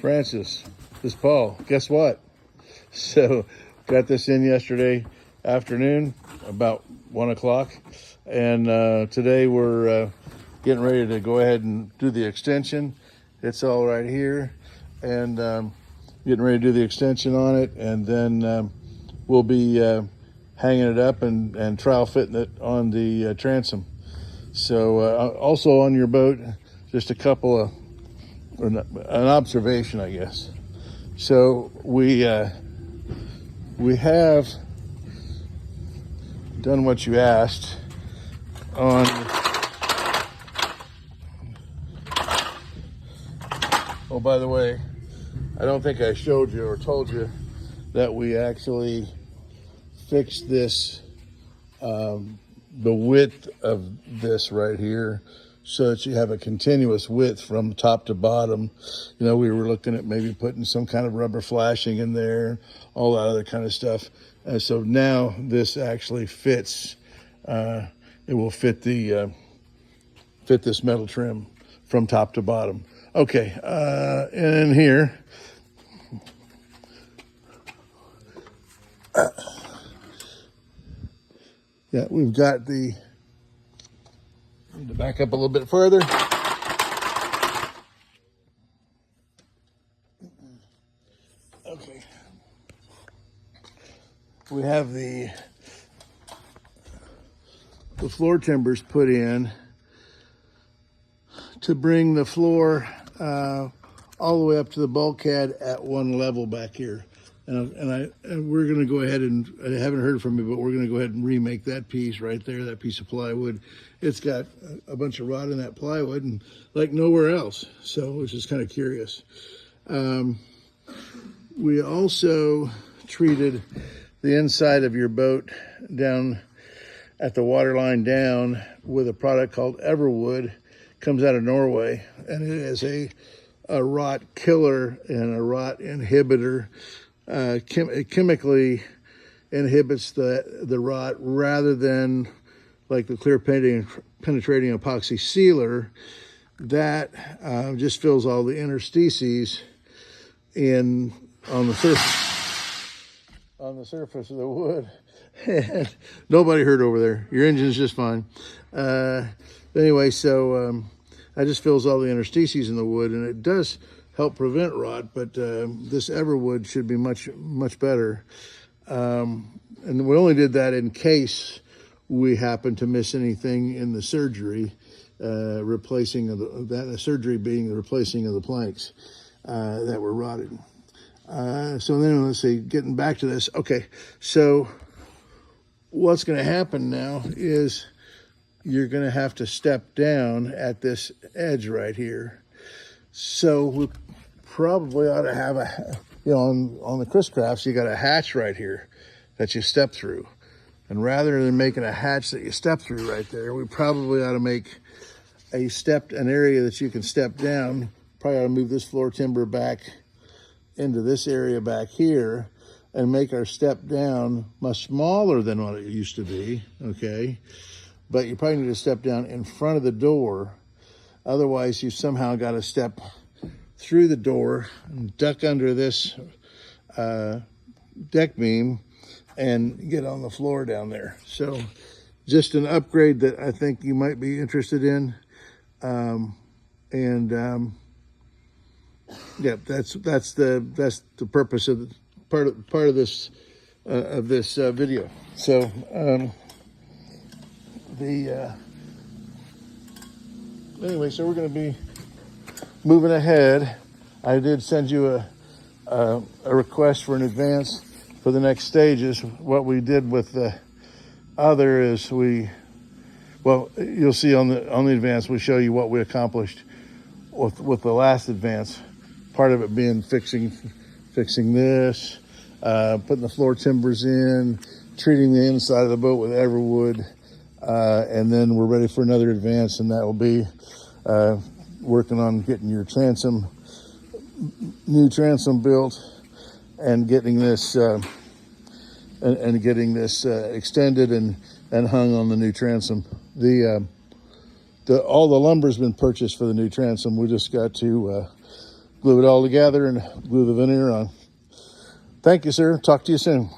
Francis, this is Paul. Guess what? So, got this in yesterday afternoon, about 1 o'clock. And today we're getting ready to go ahead and do the extension. It's all right here. And getting ready to do the extension on it. And then we'll be hanging it up and trial fitting it on the transom. So also on your boat, just a couple of, an observation, I guess. So we have done what you asked on. Oh, by the way, I don't think I showed you or told you that we actually fixed this, the width of this right here, so that you have a continuous width from top to bottom. You know, we were looking at maybe putting some kind of rubber flashing in there, all that other kind of stuff. And so now this actually fits. It will fit the fit this metal trim from top to bottom. Okay, and in here, yeah, we've got the. Need to back up a little bit further. Okay. We have the floor timbers put in to bring the floor all the way up to the bulkhead at one level back here. And we're going to go ahead and, I haven't heard from me, but we're going to go ahead and remake that piece right there, that piece of plywood. It's got a bunch of rot in that plywood and like nowhere else. So, which is kind of curious. We also treated the inside of your boat down at the waterline down with a product called Everwood. Comes out of Norway, and it is a rot killer and a rot inhibitor. It chemically inhibits the rot rather than like the clear penetrating epoxy sealer that just fills all the interstices on the surface of the wood. And nobody hurt over there. Your engine's just fine. Anyway, so that just fills all the interstices in the wood, and it does help prevent rot, but this Everwood should be much better. And we only did that in case we happen to miss anything in the surgery, replacing of the surgery being the replacing of the planks that were rotted. So then let's see, getting back to this. Okay, so what's going to happen now is you're going to have to step down at this edge right here. So we probably ought to have on the Chris Crafts, you got a hatch right here that you step through. And rather than making a hatch that you step through right there, we probably ought to make an area that you can step down. Probably ought to move this floor timber back into this area back here and make our step down much smaller than what it used to be, okay? But you probably need to step down in front of the door. Otherwise, you somehow got to step through the door and duck under this deck beam and get on the floor down there. So just an upgrade that I think you might be interested in. Yeah, that's the purpose of part of this video. So anyway, so we're going to be moving ahead. I did send you a request for an advance for the next stages. What we did with the other is you'll see on the advance, we show you what we accomplished with the last advance. Part of it being fixing this, putting the floor timbers in, treating the inside of the boat with Everwood, and then we're ready for another advance, and that will be working on getting your new transom built, and getting this extended and hung on the new transom. All the lumber's been purchased for the new transom. We just got to glue it all together and glue the veneer on. Thank you, sir. Talk to you soon.